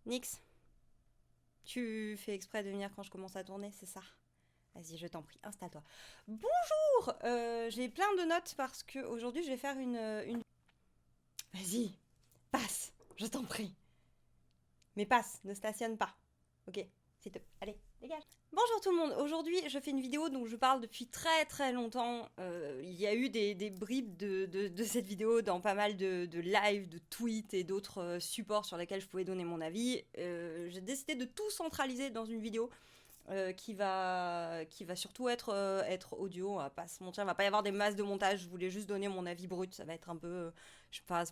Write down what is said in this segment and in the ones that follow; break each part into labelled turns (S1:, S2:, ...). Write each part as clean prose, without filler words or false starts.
S1: Nix, tu fais exprès de venir quand je commence à tourner, c'est ça? Vas-y, je t'en prie, installe-toi. Bonjour. J'ai plein de notes parce que aujourd'hui je vais faire une... Vas-y, passe, je t'en prie. Mais passe, ne stationne pas. Ok, c'est tout. Allez, dégage. Bonjour tout le monde, aujourd'hui je fais une vidéo dont je parle depuis très très longtemps. Il y a eu des bribes de cette vidéo dans pas mal de lives, de tweets et d'autres supports sur lesquels je pouvais donner mon avis. J'ai décidé de tout centraliser dans une vidéo qui va surtout être audio. On va pas se mentir, il va pas y avoir des masses de montage. Je voulais juste donner mon avis brut. Ça va être un peu, je sais pas,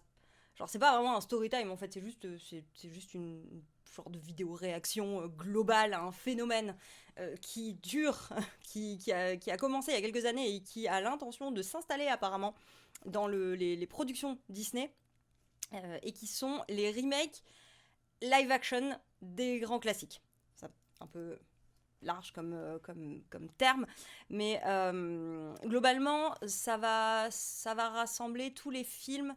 S1: genre c'est pas vraiment un story time en fait. C'est juste une genre de vidéo réaction globale à un phénomène qui dure, qui a commencé il y a quelques années et qui a l'intention de s'installer apparemment dans les productions Disney et qui sont les remakes live action des grands classiques. Ça, un peu large comme terme, mais globalement, ça va rassembler tous les films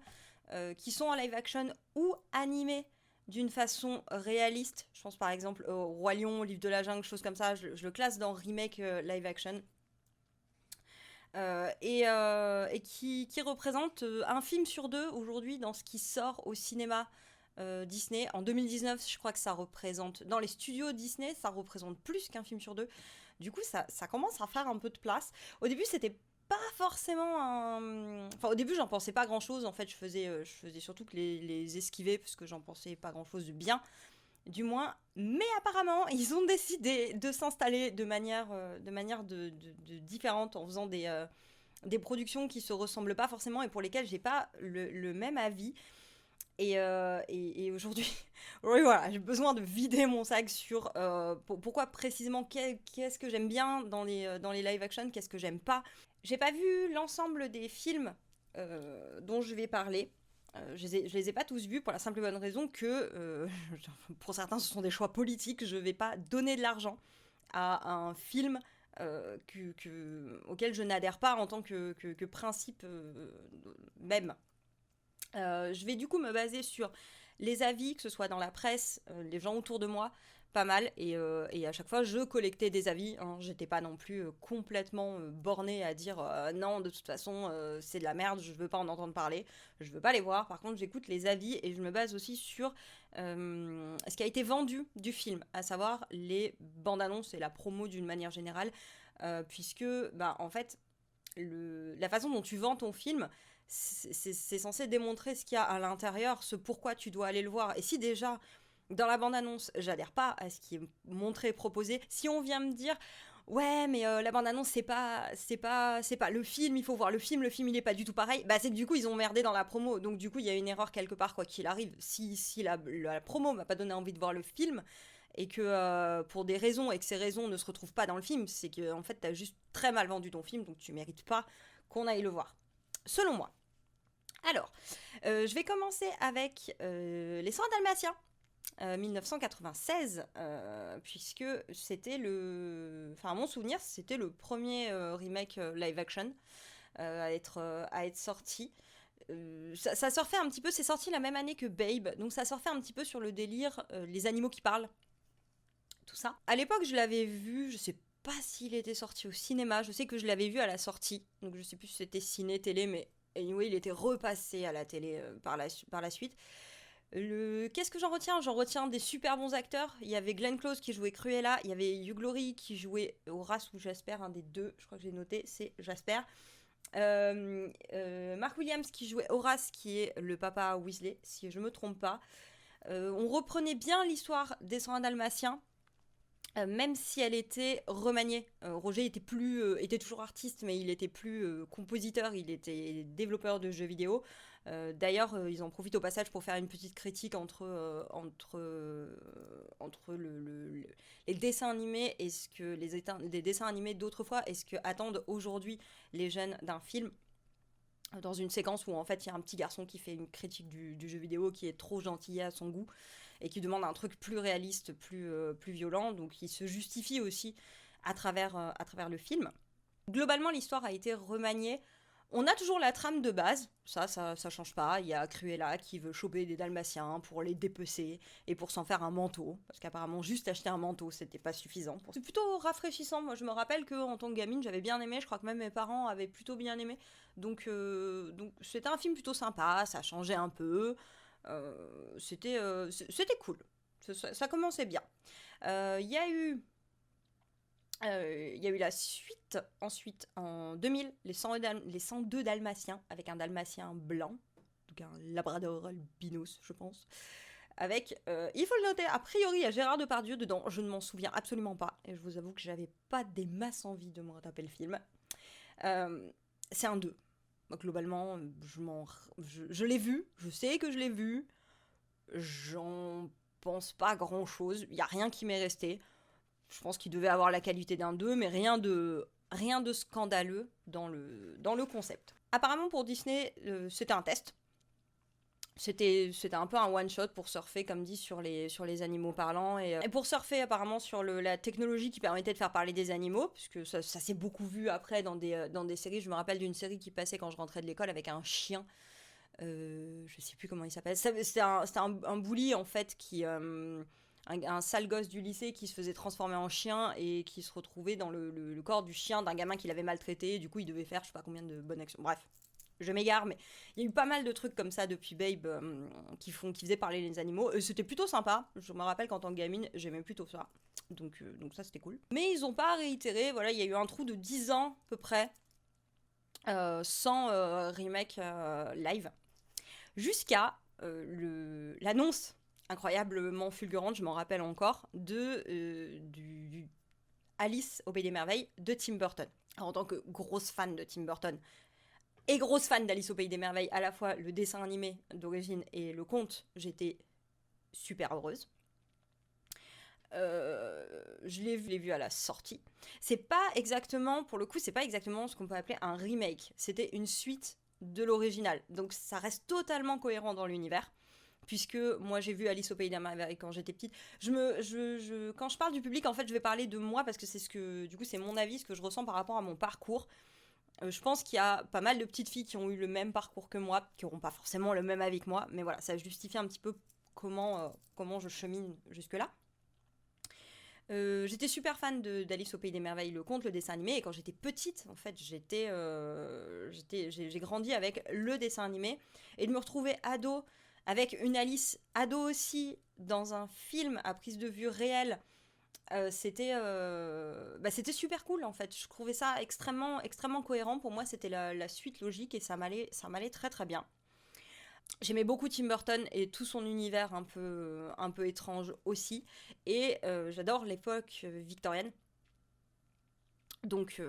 S1: qui sont en live action ou animés d'une façon réaliste. Je pense par exemple au Roi Lion, au Livre de la Jungle, choses comme ça. Je le classe dans remake live action. Et qui représente un film sur deux aujourd'hui dans ce qui sort au cinéma Disney. En 2019, je crois que ça représente, dans les studios Disney, ça représente plus qu'un film sur deux. Du coup, ça commence à faire un peu de place. Au début, c'était pas forcément un... Enfin, au début, j'en pensais pas grand-chose. En fait, je faisais surtout que les esquiver, parce que j'en pensais pas grand-chose de bien, du moins. Mais apparemment, ils ont décidé de s'installer de manière différente en faisant des productions qui se ressemblent pas forcément et pour lesquelles j'ai pas le même avis. Et aujourd'hui, oui, voilà, j'ai besoin de vider mon sac sur pourquoi précisément qu'est-ce que j'aime bien dans les live action, qu'est-ce que j'aime pas. J'ai pas vu l'ensemble des films dont je vais parler. Je les ai pas tous vus pour la simple et bonne raison que, pour certains, ce sont des choix politiques. Je vais pas donner de l'argent à un film auquel je n'adhère pas en tant que principe même. Je vais du coup me baser sur les avis, que ce soit dans la presse, les gens autour de moi, pas mal. Et à chaque fois, je collectais des avis. Hein. J'étais pas non plus complètement bornée à dire non, de toute façon, c'est de la merde, je veux pas en entendre parler, je veux pas les voir. Par contre, j'écoute les avis et je me base aussi sur ce qui a été vendu du film, à savoir les bandes annonces et la promo d'une manière générale, puisque, bah, en fait, la façon dont tu vends ton film, c'est censé démontrer ce qu'il y a à l'intérieur, ce pourquoi tu dois aller le voir. Et si déjà, dans la bande-annonce, j'adhère pas à ce qui est montré, proposé, si on vient me dire, ouais, mais la bande-annonce, c'est pas le film, il faut voir le film, il est pas du tout pareil, bah c'est que du coup, ils ont merdé dans la promo. Donc du coup, il y a une erreur quelque part, quoi qu'il arrive. Si la promo m'a pas donné envie de voir le film, et que pour des raisons, et que ces raisons ne se retrouvent pas dans le film, c'est que en fait, t'as juste très mal vendu ton film, donc tu mérites pas qu'on aille le voir. Selon moi. Alors, je vais commencer avec Les 100 Dalmatiens, 1996, puisque c'était enfin à mon souvenir, c'était le premier remake live action à être sorti. Ça surfait un petit peu, c'est sorti la même année que Babe, donc ça surfait un petit peu sur le délire les animaux qui parlent, tout ça. À l'époque, je l'avais vu, je sais pas s'il était sorti au cinéma, je sais que je l'avais vu à la sortie, donc je sais plus si c'était ciné, télé, mais anyway, il était repassé à la télé par la suite. Qu'est-ce que j'en retiens? J'en retiens des super bons acteurs. Il y avait Glenn Close qui jouait Cruella, il y avait Hugh Laurie qui jouait Horace ou Jasper, un des deux, je crois que j'ai noté, c'est Jasper. Mark Williams qui jouait Horace, qui est le papa Weasley, si je me trompe pas. On reprenait bien l'histoire des 101 Dalmatiens, même si elle était remaniée. Roger était toujours artiste, mais il était plus compositeur, il était développeur de jeux vidéo. D'ailleurs, ils en profitent au passage pour faire une petite critique entre les dessins animés et les dessins animés d'autrefois et ce que attendent aujourd'hui les jeunes d'un film. Dans une séquence où en fait il y a un petit garçon qui fait une critique du jeu vidéo qui est trop gentil à son goût et qui demande un truc plus réaliste, plus violent, donc il se justifie aussi à travers le film. Globalement, l'histoire a été remaniée. On a toujours la trame de base, ça change pas. Il y a Cruella qui veut choper des dalmatiens pour les dépecer et pour s'en faire un manteau. Parce qu'apparemment, juste acheter un manteau, c'était pas suffisant. C'est plutôt rafraîchissant. Moi, je me rappelle qu'en tant que gamine, j'avais bien aimé. Je crois que même mes parents avaient plutôt bien aimé. Donc c'était un film plutôt sympa, ça changeait un peu. C'était cool. Ça commençait bien. Il y a eu la suite, ensuite, en 2000, les 102 Dalmatiens, avec un Dalmatien blanc, donc un Labrador albinos, je pense. Avec, il faut le noter, a priori, il y a Gérard Depardieu dedans, je ne m'en souviens absolument pas, et je vous avoue que j'avais pas des masses envie de me retaper le film. C'est un 2. Donc, globalement, je l'ai vu, je sais que je l'ai vu, j'en pense pas grand-chose, il n'y a rien qui m'est resté. Je pense qu'il devait avoir la qualité d'un 2, mais rien de scandaleux dans le concept. Apparemment pour Disney, c'était un test. C'était un peu un one-shot pour surfer, comme dit, sur les animaux parlants. Et pour surfer apparemment sur la technologie qui permettait de faire parler des animaux, puisque ça s'est beaucoup vu après dans des séries. Je me rappelle d'une série qui passait quand je rentrais de l'école avec un chien. Je sais plus comment il s'appelle. C'était un bully en fait qui... un sale gosse du lycée qui se faisait transformer en chien et qui se retrouvait dans le corps du chien d'un gamin qui l'avait maltraité. Du coup, il devait faire je sais pas combien de bonnes actions. Bref, je m'égare, mais il y a eu pas mal de trucs comme ça depuis Babe qui faisaient parler les animaux. C'était plutôt sympa. Je me rappelle qu'en tant que gamine, j'aimais plutôt ça. Donc ça, c'était cool. Mais ils ont pas réitéré. Voilà, il y a eu un trou de 10 ans à peu près sans remake live. Jusqu'à l'annonce incroyablement fulgurante, je m'en rappelle encore, du Alice au Pays des Merveilles de Tim Burton. Alors, en tant que grosse fan de Tim Burton et grosse fan d'Alice au Pays des Merveilles, à la fois le dessin animé d'origine et le conte, j'étais super heureuse. Je l'ai vu à la sortie. C'est pas exactement, pour le coup, c'est pas exactement ce qu'on peut appeler un remake. C'était une suite de l'original. Donc ça reste totalement cohérent dans l'univers. Puisque moi j'ai vu Alice au Pays des Merveilles quand j'étais petite. Quand je parle du public, en fait, je vais parler de moi parce que c'est mon avis, ce que je ressens par rapport à mon parcours. Je pense qu'il y a pas mal de petites filles qui ont eu le même parcours que moi, qui n'auront pas forcément le même avis que moi, mais voilà, ça justifie un petit peu comment je chemine jusque-là. J'étais super fan d'Alice au Pays des Merveilles, le conte, le dessin animé, et quand j'étais petite, en fait, j'ai grandi avec le dessin animé, et de me retrouver ado avec une Alice ado aussi dans un film à prise de vue réelle, c'était super cool en fait. Je trouvais ça extrêmement extrêmement cohérent. Pour moi, c'était la suite logique et ça m'allait très très bien. J'aimais beaucoup Tim Burton et tout son univers un peu étrange aussi. Et j'adore l'époque victorienne. Donc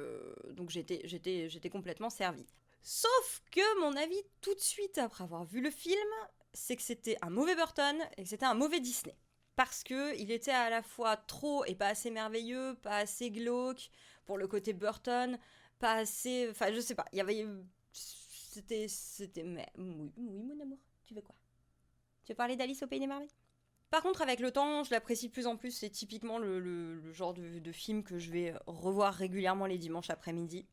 S1: j'étais complètement servie. Sauf que mon avis tout de suite après avoir vu le film, c'est que c'était un mauvais Burton et que c'était un mauvais Disney. Parce qu'il était à la fois trop et pas assez merveilleux, pas assez glauque pour le côté Burton, pas assez... Enfin, je sais pas, il y avait... C'était... Mais... Oui, mon amour, tu veux quoi? Tu veux parler d'Alice au Pays des Merveilles? Par contre, avec le temps, je l'apprécie de plus en plus. C'est typiquement le genre de film que je vais revoir régulièrement les dimanches après-midi.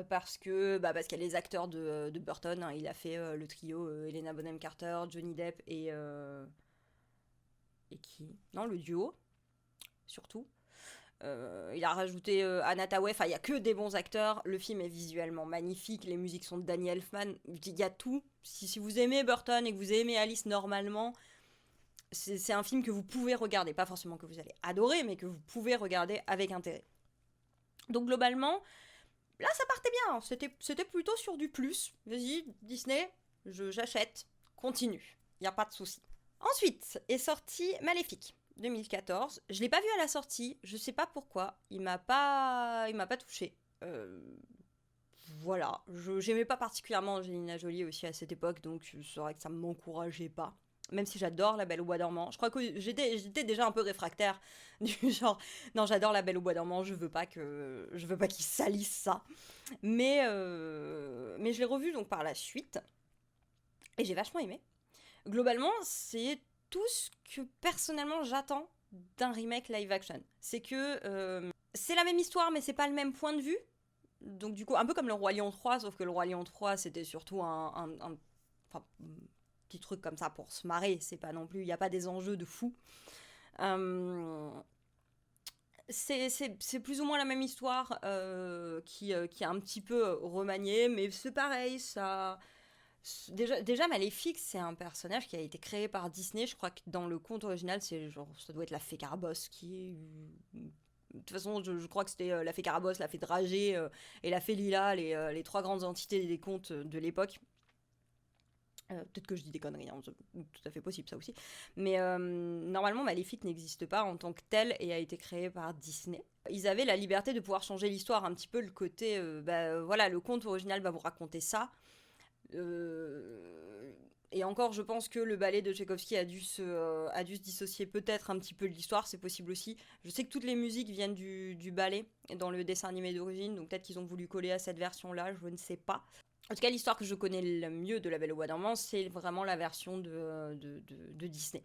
S1: Parce qu'il y a les acteurs de Burton. Hein. Il a fait le trio Helena Bonham Carter, Johnny Depp et qui? Non, le duo, surtout. Il a rajouté Anna Thaoué. Enfin, il y a que des bons acteurs. Le film est visuellement magnifique. Les musiques sont de Danny Elfman. Il y a tout. Si vous aimez Burton et que vous aimez Alice normalement, c'est un film que vous pouvez regarder. Pas forcément que vous allez adorer, mais que vous pouvez regarder avec intérêt. Donc globalement, là ça partait bien. C'était plutôt sur du plus. Vas-y, Disney, j'achète. Continue. Il n'y a pas de souci. Ensuite est sorti Maléfique 2014. Je l'ai pas vu à la sortie, je sais pas pourquoi. Il m'a pas touché. Voilà, j'aimais pas particulièrement Angelina Jolie aussi à cette époque, donc c'est vrai que ça m'encourageait pas. Même si j'adore La Belle au Bois dormant. Je crois que j'étais déjà un peu réfractaire du genre non, j'adore La Belle au Bois dormant, je veux pas qu'ils salissent ça. Mais je l'ai revu donc par la suite et j'ai vachement aimé. Globalement, c'est tout ce que personnellement j'attends d'un remake live action. C'est que c'est la même histoire, mais c'est pas le même point de vue. Donc du coup, un peu comme le Roi Lion 3, sauf que le Roi Lion 3, c'était surtout enfin, petit truc comme ça pour se marrer. C'est pas non plus, il n'y a pas des enjeux de fou. Euh, c'est plus ou moins la même histoire qui est un petit peu remaniée, mais c'est pareil, ça. Déjà, Maléfique, c'est un personnage qui a été créé par Disney. Je crois que dans le conte original, c'est genre, ça doit être la fée Carabosse qui est. De toute façon, je crois que c'était la fée Carabosse, la fée Dragée et la fée Lila, les trois grandes entités des contes de l'époque. Peut-être que je dis des conneries, hein, c'est tout à fait possible ça aussi. Mais normalement, Maléfique n'existe pas en tant que tel et a été créé par Disney. Ils avaient la liberté de pouvoir changer l'histoire un petit peu, le côté, voilà, le conte original va vous raconter ça. Et encore, je pense que le ballet de Tchaïkovski a dû se dissocier peut-être un petit peu de l'histoire, c'est possible aussi. Je sais que toutes les musiques viennent du ballet dans le dessin animé d'origine, donc peut-être qu'ils ont voulu coller à cette version-là, je ne sais pas. En tout cas, l'histoire que je connais le mieux de La Belle au Bois dormant, c'est vraiment la version de Disney.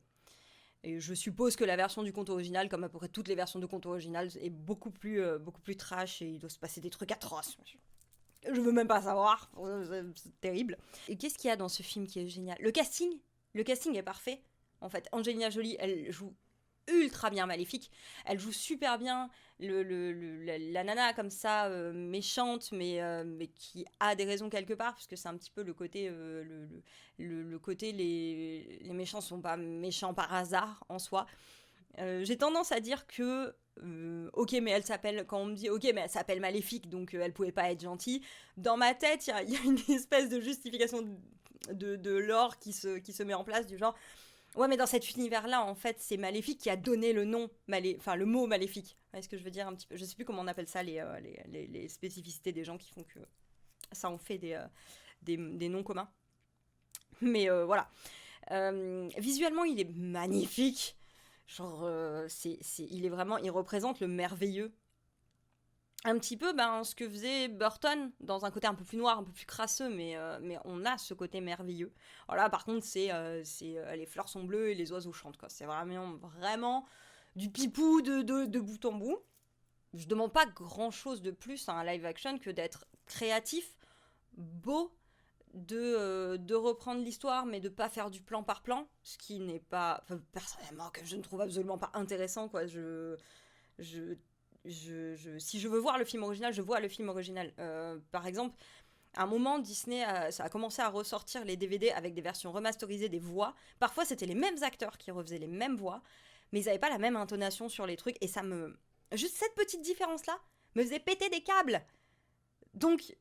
S1: Et je suppose que la version du conte original, comme à peu près toutes les versions de conte original, est beaucoup plus trash et il doit se passer des trucs atroces. Je veux même pas savoir, c'est terrible. Et qu'est-ce qu'il y a dans ce film qui est génial? Le casting est parfait. En fait, Angelina Jolie, elle joue ultra bien Maléfique. Elle joue super bien la nana comme ça, méchante, mais qui a des raisons quelque part, parce que c'est un petit peu le côté, le côté les méchants sont pas méchants par hasard en soi. J'ai tendance à dire que ok, mais elle s'appelle, quand on me dit ok, mais elle s'appelle Maléfique, donc elle pouvait pas être gentille. Dans ma tête, il y a une espèce de justification de l'or qui se met en place, du genre ouais, mais dans cet univers-là, en fait, c'est Maléfique qui a donné le nom, enfin le mot Maléfique. Est-ce que je veux dire un petit peu, je sais plus comment on appelle ça, les spécificités des gens qui font que ça en fait des noms communs. Mais voilà. Visuellement, il est magnifique. Genre, il est vraiment, il représente le merveilleux. Un petit peu ce que faisait Burton, dans un côté un peu plus noir, un peu plus crasseux, mais on a ce côté merveilleux. Alors là, par contre, les fleurs sont bleues et les oiseaux chantent, quoi. C'est vraiment du pipou de bout en bout. Je demande pas grand-chose de plus à un live action que d'être créatif, beau, de reprendre l'histoire, mais de pas faire du plan par plan, ce qui n'est pas, enfin, personnellement, que je ne trouve absolument pas intéressant, quoi. Je, si je veux voir le film original, je vois le film original. Par exemple, à un moment, ça a commencé à ressortir les DVD avec des versions remasterisées des voix. Parfois, c'était les mêmes acteurs qui refaisaient les mêmes voix, mais ils n'avaient pas la même intonation sur les trucs, et juste cette petite différence-là me faisait péter des câbles. Donc,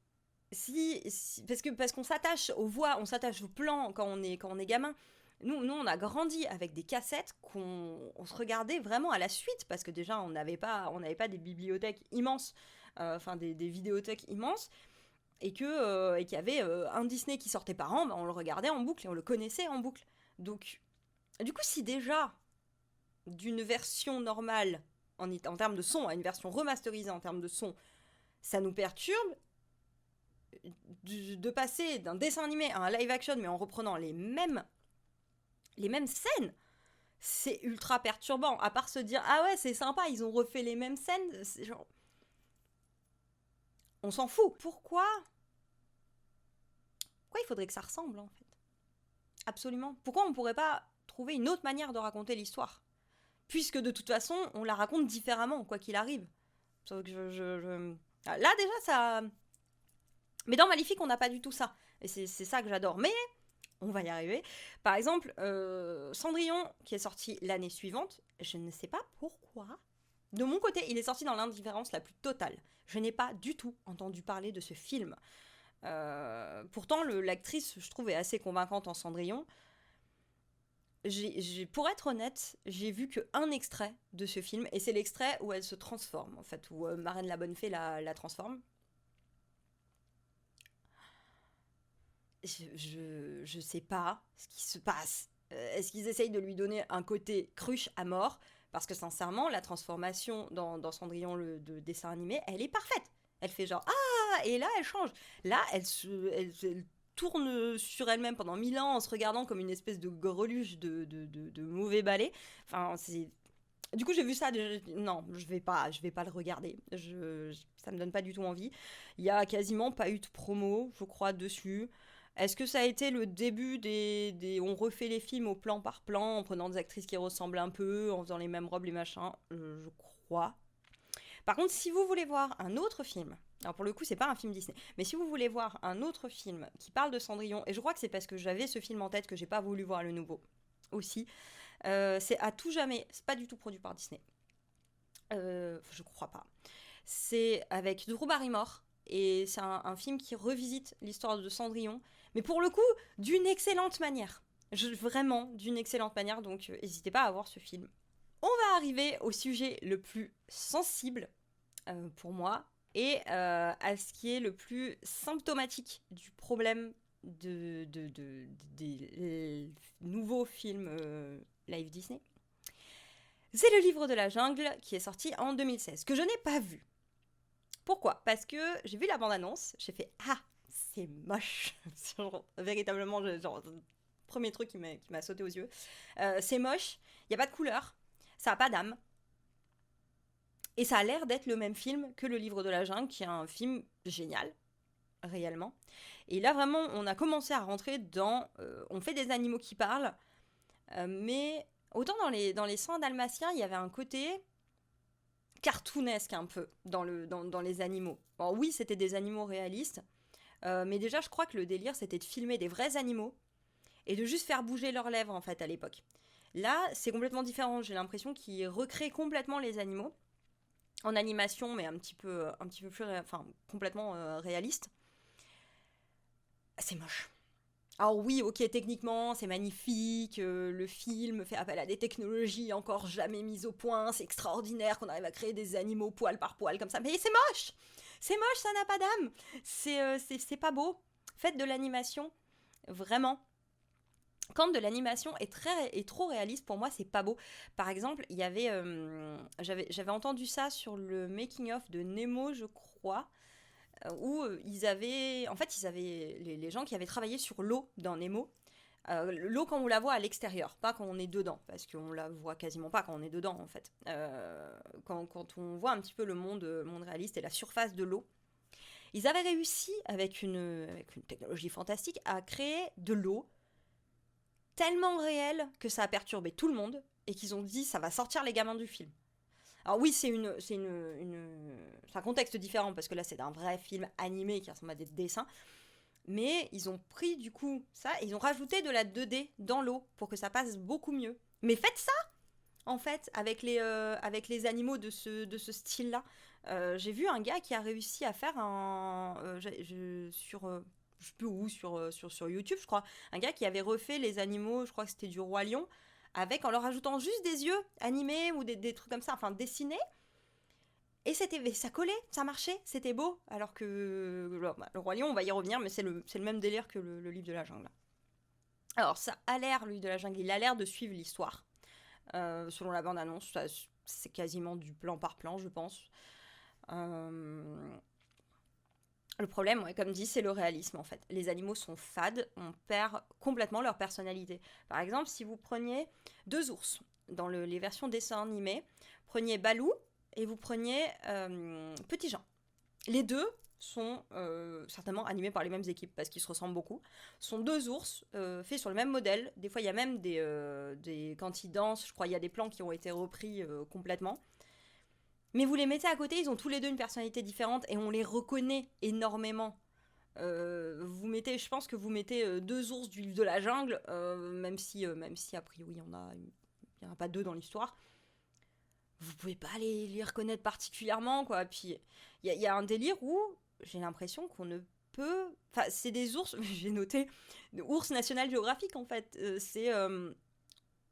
S1: parce qu'on s'attache aux voix, on s'attache aux plans quand on est gamin. Nous, on a grandi avec des cassettes on se regardait vraiment à la suite, parce que déjà, on n'avait pas des bibliothèques immenses, enfin des vidéothèques immenses, et qu'il y avait un Disney qui sortait par an, on le regardait en boucle et on le connaissait en boucle. Donc, du coup, si déjà, d'une version normale en termes de son à une version remasterisée en termes de son, ça nous perturbe, de passer d'un dessin animé à un live action, mais en reprenant les mêmes scènes, c'est ultra perturbant. À part se dire, ah ouais, c'est sympa, ils ont refait les mêmes scènes, c'est genre... On s'en fout. Pourquoi il faudrait que ça ressemble, en fait? Absolument. Pourquoi on pourrait pas trouver une autre manière de raconter l'histoire? Puisque de toute façon, on la raconte différemment, quoi qu'il arrive. Sauf que là, déjà, ça... Mais dans Maléfique, on n'a pas du tout ça. Et c'est ça que j'adore. Mais on va y arriver. Par exemple, Cendrillon, qui est sorti l'année suivante, je ne sais pas pourquoi. De mon côté, il est sorti dans l'indifférence la plus totale. Je n'ai pas du tout entendu parler de ce film. Pourtant, l'actrice, je trouve, est assez convaincante en Cendrillon. Pour être honnête, j'ai vu qu'un extrait de ce film, et c'est l'extrait où elle se transforme, en fait, où Marraine la Bonne Fée la transforme. Je sais pas ce qui se passe. Est-ce qu'ils essayent de lui donner un côté cruche à mort? Parce que sincèrement, la transformation dans Cendrillon, de dessin animé, elle est parfaite. Elle fait genre ah, et là elle change. Là elle tourne sur elle-même pendant 1000 ans en se regardant comme une espèce de greluche de mauvais balai. Enfin, Du coup, j'ai vu ça. Non, je vais pas le regarder. Ça me donne pas du tout envie. Il y a quasiment pas eu de promo, je crois, dessus. Est-ce que ça a été le début on refait les films au plan par plan, en prenant des actrices qui ressemblent un peu, en faisant les mêmes robes, les machins? Je crois. Par contre, si vous voulez voir un autre film, alors pour le coup, c'est pas un film Disney, mais si vous voulez voir un autre film qui parle de Cendrillon, et je crois que c'est parce que j'avais ce film en tête que j'ai pas voulu voir le nouveau aussi, c'est À tout jamais. C'est pas du tout produit par Disney. Je crois pas. C'est avec Drew Barrymore. Et c'est un film qui revisite l'histoire de Cendrillon. Mais pour le coup, d'une excellente manière. Vraiment, d'une excellente manière. Donc, n'hésitez pas à voir ce film. On va arriver au sujet le plus sensible pour moi. Et à ce qui est le plus symptomatique du problème des nouveaux films live Disney. C'est Le Livre de la Jungle qui est sorti en 2016, que je n'ai pas vu. Pourquoi? Parce que j'ai vu la bande-annonce, j'ai fait « Ah, c'est moche !» Véritablement, premier truc qui m'a sauté aux yeux. C'est moche, il n'y a pas de couleur, ça n'a pas d'âme. Et ça a l'air d'être le même film que Le Livre de la Jungle, qui est un film génial, réellement. Et là, vraiment, on a commencé à rentrer dans... on fait des animaux qui parlent, mais autant dans les 100 dalmatiens, il y avait un côté cartoonesque un peu dans les animaux. Bon, oui, c'était des animaux réalistes, mais déjà, je crois que le délire, c'était de filmer des vrais animaux et de juste faire bouger leurs lèvres, en fait, à l'époque. Là, c'est complètement différent. J'ai l'impression qu'ils recréent complètement les animaux en animation, mais un petit peu plus... complètement réaliste. C'est moche. Alors oui, ok, techniquement, c'est magnifique, le film fait appel à des technologies encore jamais mises au point, c'est extraordinaire qu'on arrive à créer des animaux poil par poil comme ça, mais c'est moche. C'est moche, ça n'a pas d'âme. C'est pas beau. Faites de l'animation, vraiment. Quand de l'animation est trop réaliste, pour moi, c'est pas beau. Par exemple, il y avait... j'avais entendu ça sur le making-of de Nemo, je crois, où ils avaient les gens qui avaient travaillé sur l'eau dans Nemo. L'eau quand on la voit à l'extérieur, pas quand on est dedans, parce qu'on la voit quasiment pas quand on est dedans en fait. Quand on voit un petit peu le monde réaliste et la surface de l'eau, ils avaient réussi avec une technologie fantastique à créer de l'eau tellement réelle que ça a perturbé tout le monde et qu'ils ont dit ça va sortir les gamins du film. Alors oui, c'est un contexte différent parce que là c'est un vrai film animé qui ressemble à des dessins. Mais ils ont pris du coup ça et ils ont rajouté de la 2D dans l'eau pour que ça passe beaucoup mieux. Mais faites ça en fait avec les animaux de ce style-là. J'ai vu un gars qui a réussi à faire je sais plus où, sur YouTube, je crois. Un gars qui avait refait les animaux, je crois que c'était du Roi Lion, en leur ajoutant juste des yeux animés ou des trucs comme ça, enfin dessinés. Et ça collait, ça marchait, c'était beau. Alors que le Roi Lion, on va y revenir, mais c'est le même délire que le livre de la jungle. Alors ça a l'air, le livre de la jungle, il a l'air de suivre l'histoire. Selon la bande-annonce, c'est quasiment du plan par plan, je pense. Le problème, ouais, comme dit, c'est le réalisme en fait. Les animaux sont fades, on perd complètement leur personnalité. Par exemple, si vous preniez 2 ours dans les versions dessins animés, preniez Balou et vous preniez Petit Jean. Les deux sont certainement animés par les mêmes équipes parce qu'ils se ressemblent beaucoup. Ce sont 2 ours faits sur le même modèle. Des fois, il y a même quand ils dansent, je crois, il y a des plans qui ont été repris complètement. Mais vous les mettez à côté, ils ont tous les deux une personnalité différente et on les reconnaît énormément. Je pense que vous mettez 2 ours du livre de la jungle, même si a priori il y en a pas 2 dans l'histoire. Vous pouvez pas les reconnaître particulièrement, quoi. Puis il y a un délire où j'ai l'impression qu'on ne peut... Enfin, c'est des ours, j'ai noté, ours National Geographic en fait.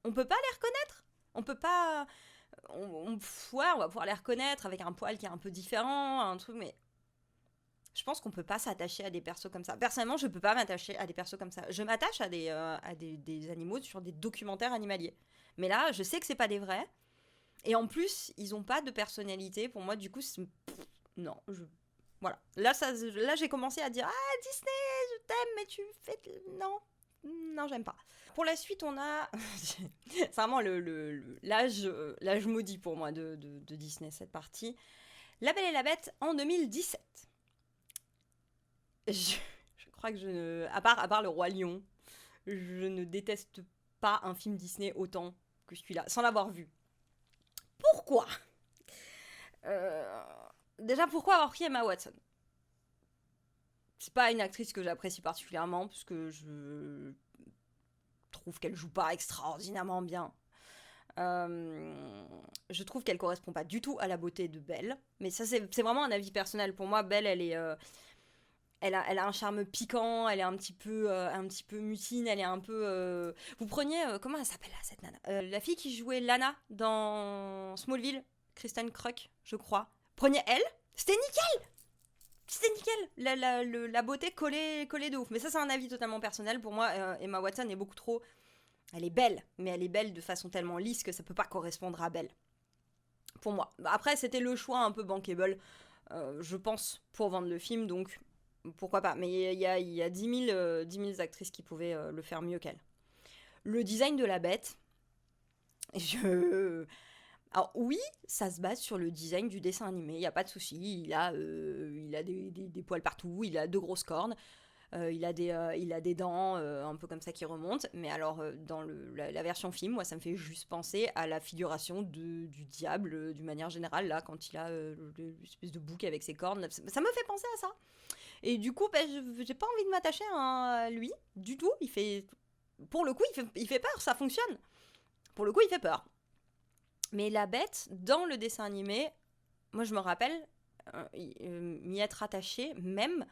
S1: On peut pas les reconnaître. On peut pas... on va pouvoir les reconnaître avec un poil qui est un peu différent, un truc, mais je pense qu'on peut pas s'attacher à des persos comme ça. Personnellement, je peux pas m'attacher à des persos comme ça. Je m'attache à des animaux sur des documentaires animaliers. Mais là, je sais que c'est pas des vrais. Et en plus, ils ont pas de personnalité. Pour moi, du coup, non. Voilà. Là, j'ai commencé à dire « Ah, Disney, je t'aime, mais tu fais... Non. non, j'aime pas. Pour la suite, on a... c'est vraiment l'âge maudit pour moi de Disney, cette partie. La Belle et la Bête en 2017. Je crois que je ne... À part Le Roi Lion, je ne déteste pas un film Disney autant que celui-là, sans l'avoir vu. Pourquoi Déjà, pourquoi avoir pris Emma Watson? C'est pas une actrice que j'apprécie particulièrement, parce que je trouve qu'elle joue pas extraordinairement bien. Je trouve qu'elle correspond pas du tout à la beauté de Belle. Mais ça, c'est vraiment un avis personnel. Pour moi, Belle, elle est... elle a un charme piquant, elle est un petit peu mutine, elle est un peu... Vous preniez... comment elle s'appelle là, cette nana la fille qui jouait Lana dans Smallville, Kristen Kruk, je crois. Prenez elle, c'était nickel. C'était nickel. La beauté collée de ouf. Mais ça, c'est un avis totalement personnel. Pour moi, Emma Watson est beaucoup trop... Elle est belle, mais elle est belle de façon tellement lisse que ça peut pas correspondre à Belle. Pour moi. Après, c'était le choix un peu bankable, je pense, pour vendre le film, donc pourquoi pas. Mais il y a 10 000 actrices qui pouvaient le faire mieux qu'elle. Le design de la bête, alors oui, ça se base sur le design du dessin animé, il n'y a pas de souci. Il a des poils partout, il a 2 grosses cornes. Il a des dents un peu comme ça qui remontent, mais alors dans la version film, moi ça me fait juste penser à la figuration du diable d'une manière générale, là, quand il a l'espèce de bouc avec ses cornes, ça me fait penser à ça. Et du coup, j'ai pas envie de m'attacher à lui, du tout. Pour le coup, il fait peur, ça fonctionne. Pour le coup, il fait peur. Mais la bête, dans le dessin animé, moi je me rappelle m'y être attachée, même...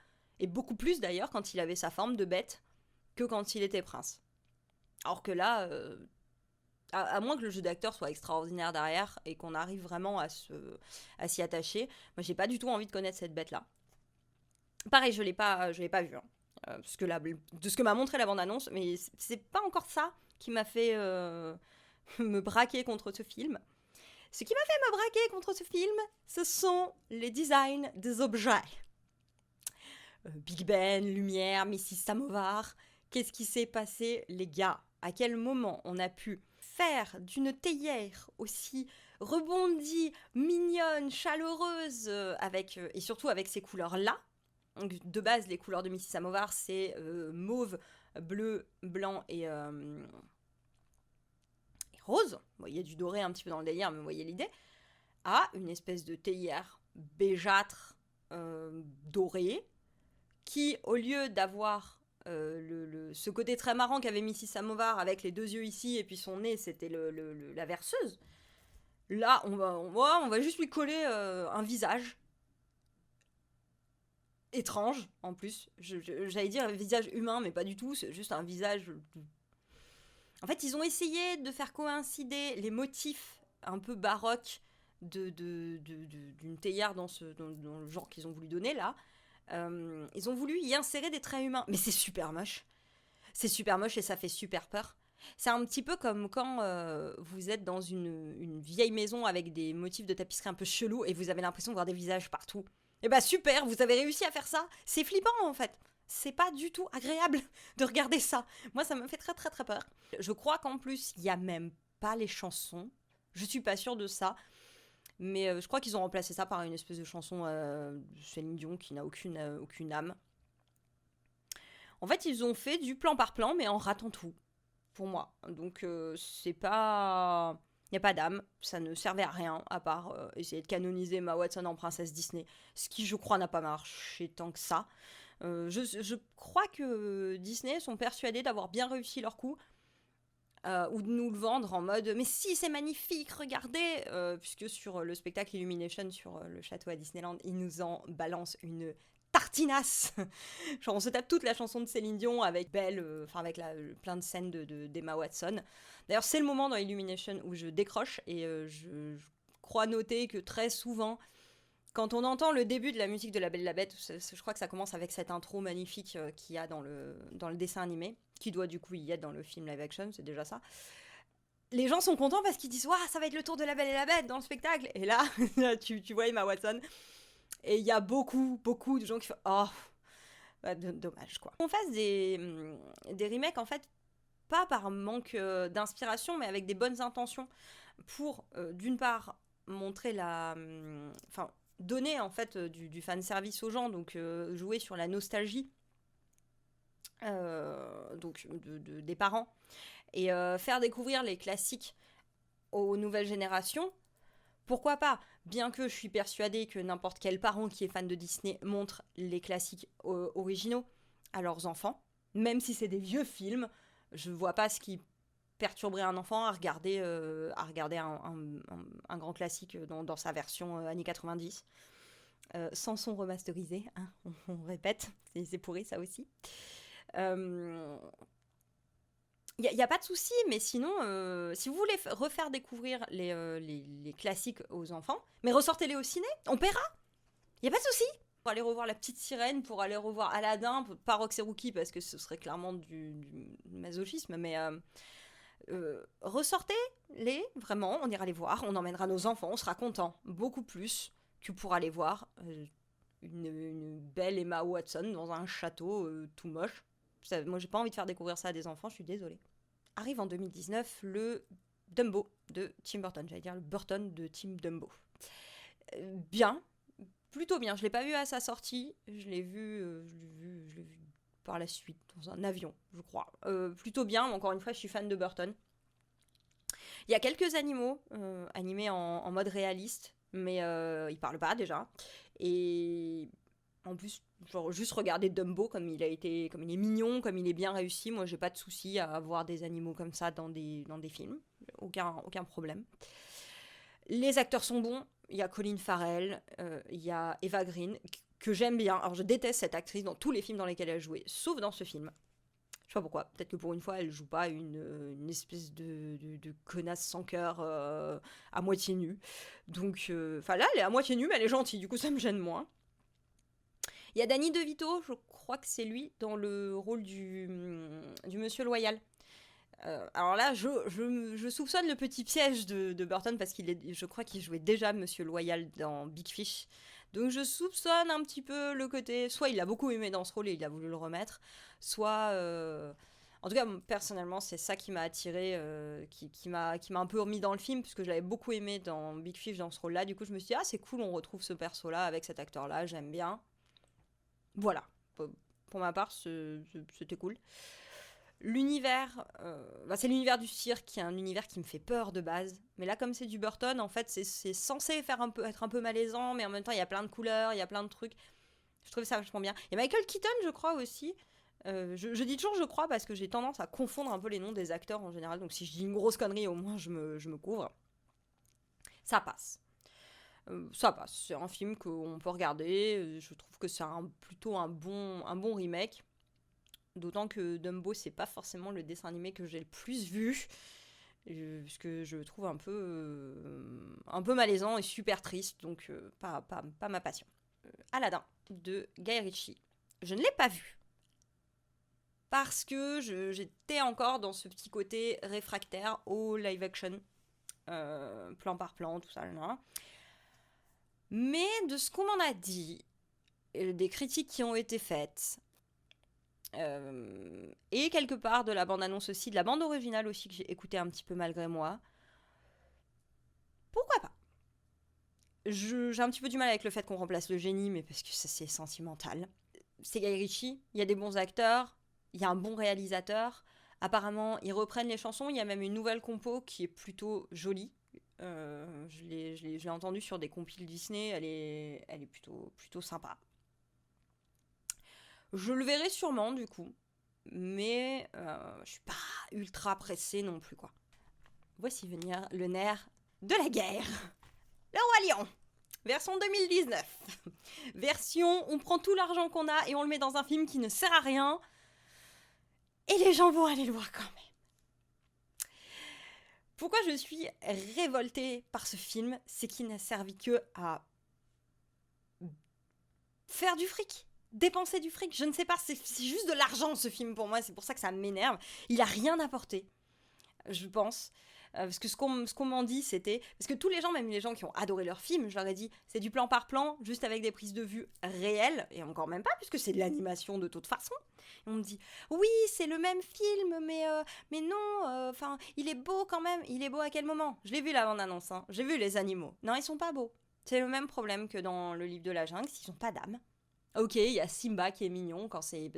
S1: Et beaucoup plus d'ailleurs quand il avait sa forme de bête que quand il était prince. Alors que là, à moins que le jeu d'acteur soit extraordinaire derrière et qu'on arrive vraiment à s'y attacher, moi j'ai pas du tout envie de connaître cette bête-là. Pareil, je l'ai pas vu. Hein. Parce que de ce que m'a montré la bande-annonce, mais c'est pas encore ça qui m'a fait me braquer contre ce film. Ce qui m'a fait me braquer contre ce film, ce sont les designs des objets. Big Ben, Lumière, Mrs. Samovar. Qu'est-ce qui s'est passé, les gars? À quel moment on a pu faire d'une théière aussi rebondie, mignonne, chaleureuse, et surtout avec ces couleurs-là? De base, les couleurs de Mrs. Samovar, c'est mauve, bleu, blanc et rose. Bon, il y a du doré un petit peu dans le délire, mais vous voyez l'idée. À une espèce de théière bégeâtre, dorée, qui, au lieu d'avoir ce côté très marrant qu'avait Mrs. Samovar avec les 2 yeux ici et puis son nez, c'était la verseuse, là, on va juste lui coller un visage étrange, en plus. J'allais dire un visage humain, mais pas du tout, c'est juste un visage... En fait, ils ont essayé de faire coïncider les motifs un peu baroques d'une théière dans le genre qu'ils ont voulu donner, là. Ils ont voulu y insérer des traits humains. Mais c'est super moche. C'est super moche et ça fait super peur. C'est un petit peu comme quand vous êtes dans une vieille maison avec des motifs de tapisserie un peu chelous et vous avez l'impression de voir des visages partout. Et bah super, vous avez réussi à faire ça. C'est flippant en fait. C'est pas du tout agréable de regarder ça. Moi, ça me fait très très très peur. Je crois qu'en plus, il y a même pas les chansons. Je suis pas sûre de ça. Mais je crois qu'ils ont remplacé ça par une espèce de chanson de Céline Dion qui n'a aucune âme. En fait, ils ont fait du plan par plan, mais en ratant tout, pour moi. Donc, c'est pas... Il n'y a pas d'âme, ça ne servait à rien, à part essayer de canoniser Emma Watson en princesse Disney. Ce qui, je crois, n'a pas marché tant que ça. Je crois que Disney sont persuadés d'avoir bien réussi leur coup. Ou de nous le vendre en mode mais si c'est magnifique, regardez, puisque sur le spectacle Illumination sur le château à Disneyland, ils nous en balancent une tartinasse. Genre on se tape toute la chanson de Céline Dion avec Belle, avec plein de scènes d'Emma Watson. D'ailleurs c'est le moment dans Illumination où je décroche et je crois noter que très souvent quand on entend le début de la musique de La Belle et la Bête, je crois que ça commence avec cette intro magnifique qu'il y a dans le dessin animé, qui doit du coup y être dans le film live action, c'est déjà ça. Les gens sont contents parce qu'ils disent « Waouh, ça va être le tour de La Belle et la Bête dans le spectacle !» Et là, tu vois Emma Watson, et il y a beaucoup de gens qui font « Oh, Dommage, quoi. On fasse des remakes, en fait, pas par manque d'inspiration, mais avec des bonnes intentions pour, d'une part, montrer enfin, donner, en fait, du fanservice aux gens, donc jouer sur la nostalgie donc des parents, et faire découvrir les classiques aux nouvelles générations. Pourquoi pas? Bien que je suis persuadée que n'importe quel parent qui est fan de Disney montre les classiques originaux à leurs enfants, même si c'est des vieux films, je vois pas ce qui perturberait un enfant à regarder un grand classique dans sa version années 90, sans son remasterisé, hein, on répète, c'est pourri ça aussi. Il n'y a pas de souci, mais sinon, si vous voulez refaire découvrir les classiques aux enfants, mais ressortez-les au ciné, on paiera. Il n'y a pas de souci. Pour aller revoir La Petite Sirène, pour aller revoir Aladdin, pas Rox et Rookie, parce que ce serait clairement du masochisme, mais ressortez-les, vraiment, on ira les voir, on emmènera nos enfants, on sera contents, beaucoup plus que pour aller voir une belle Emma Watson dans un château tout moche. Moi, j'ai pas envie de faire découvrir ça à des enfants, je suis désolée. Arrive en 2019 le Dumbo de Tim Burton. J'allais dire le Burton de Tim Dumbo. Bien, plutôt bien. Je l'ai pas vu à sa sortie. Je l'ai vu par la suite dans un avion, je crois. Plutôt bien. Encore une fois, je suis fan de Burton. Il y a quelques animaux animés en mode réaliste, mais ils parlent pas déjà. Et en plus, genre, juste regarder Dumbo comme il est mignon, comme il est bien réussi. Moi, j'ai pas de souci à avoir des animaux comme ça dans des films. Aucun problème. Les acteurs sont bons. Il y a Colin Farrell, il y a Eva Green, que j'aime bien. Alors, je déteste cette actrice dans tous les films dans lesquels elle a joué, sauf dans ce film. Je sais pas pourquoi. Peut-être que pour une fois, elle joue pas une espèce de connasse sans cœur à moitié nue. Donc, là, elle est à moitié nue, mais elle est gentille. Du coup, ça me gêne moins. Il y a Danny DeVito, je crois que c'est lui, dans le rôle du Monsieur Loyal. Alors là, je soupçonne le petit piège de Burton parce je crois qu'il jouait déjà Monsieur Loyal dans Big Fish. Donc je soupçonne un petit peu le côté, soit il l'a beaucoup aimé dans ce rôle et il a voulu le remettre, soit... En tout cas, personnellement, c'est ça qui m'a attiré, qui m'a un peu remis dans le film, puisque je l'avais beaucoup aimé dans Big Fish, dans ce rôle-là. Du coup, je me suis dit, ah, c'est cool, on retrouve ce perso-là avec cet acteur-là, j'aime bien. Voilà, pour ma part, c'était cool. L'univers, c'est l'univers du cirque, qui est un univers qui me fait peur de base. Mais là, comme c'est du Burton, en fait, c'est censé être un peu malaisant, mais en même temps, il y a plein de couleurs, il y a plein de trucs. Je trouve ça vachement bien. Il y a Michael Keaton, je crois, aussi. Je dis toujours je crois parce que j'ai tendance à confondre un peu les noms des acteurs en général. Donc si je dis une grosse connerie, au moins je me couvre. Ça passe. Ça passe. C'est un film qu'on peut regarder. Je trouve que c'est plutôt un bon remake. D'autant que Dumbo, c'est pas forcément le dessin animé que j'ai le plus vu. Parce que je le trouve un peu malaisant et super triste. Donc pas ma passion. Aladdin de Guy Ritchie. Je ne l'ai pas vu. Parce que j'étais encore dans ce petit côté réfractaire au live action. Plan par plan, tout ça. Là. Mais de ce qu'on m'en a dit, des critiques qui ont été faites, et quelque part de la bande-annonce aussi, de la bande originale aussi que j'ai écoutée un petit peu malgré moi, pourquoi pas? J'ai un petit peu du mal avec le fait qu'on remplace le génie, mais parce que ça c'est sentimental. C'est Guy Ritchie, il y a des bons acteurs, il y a un bon réalisateur. Apparemment, ils reprennent les chansons, il y a même une nouvelle compo qui est plutôt jolie. Je l'ai entendue sur des compiles Disney, elle est plutôt sympa. Je le verrai sûrement du coup, mais je suis pas ultra pressée non plus quoi. Voici venir le nerf de la guerre. Le Roi Lion, version 2019. Version, on prend tout l'argent qu'on a et on le met dans un film qui ne sert à rien. Et les gens vont aller le voir quand même. Pourquoi je suis révoltée par ce film, c'est qu'il n'a servi que à faire du fric, dépenser du fric. Je ne sais pas, c'est juste de l'argent ce film pour moi, c'est pour ça que ça m'énerve. Il a rien apporté, je pense. Parce que ce qu'on m'en dit, c'était... Parce que tous les gens, même les gens qui ont adoré leur film, je leur ai dit, c'est du plan par plan, juste avec des prises de vue réelles, et encore même pas, puisque c'est de l'animation de toute façon. Et on me dit, oui, c'est le même film, mais non, enfin, il est beau quand même. Il est beau à quel moment? Je l'ai vu la bande-annonce, hein. J'ai vu les animaux. Non, ils sont pas beaux. C'est le même problème que dans le livre de la jungle, ils ont pas d'âme. Ok, il y a Simba qui est mignon parce qu'il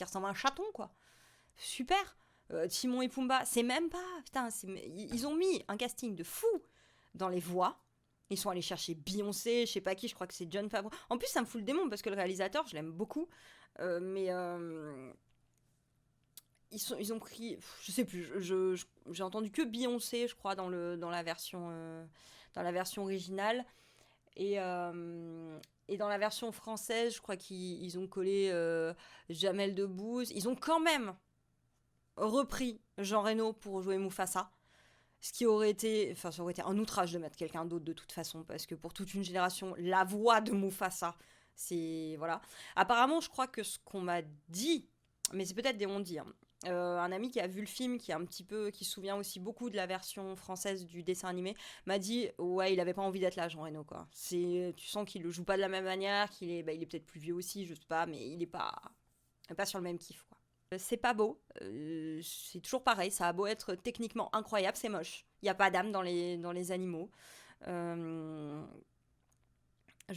S1: ressemble à un chaton, quoi. Super. Timon et Pumba, c'est même pas... Putain, ils ont mis un casting de fou dans les voix. Ils sont allés chercher Beyoncé, je sais pas qui, je crois que c'est John Favreau. En plus, ça me fout le démon parce que le réalisateur, je l'aime beaucoup. Mais ils ont pris... Je sais plus, j'ai entendu que Beyoncé, je crois, dans la version originale. Et dans la version française, je crois qu'ils ont collé Jamel Debbouze. Ils ont quand même repris Jean Reno pour jouer Mufasa. Ce qui aurait été... Enfin, ça aurait été un outrage de mettre quelqu'un d'autre de toute façon. Parce que pour toute une génération, la voix de Mufasa, c'est... Voilà. Apparemment, je crois que ce qu'on m'a dit... Mais c'est peut-être des on-dit, hein. Un ami qui a vu le film, qui se souvient aussi beaucoup de la version française du dessin animé, m'a dit ouais, il avait pas envie d'être là, Jean Reno, quoi. Tu sens qu'il le joue pas de la même manière, il est peut-être plus vieux aussi, je sais pas, mais il est pas sur le même kiff, quoi. C'est pas beau, c'est toujours pareil, ça a beau être techniquement incroyable, c'est moche. Il y a pas d'âme dans les animaux. Je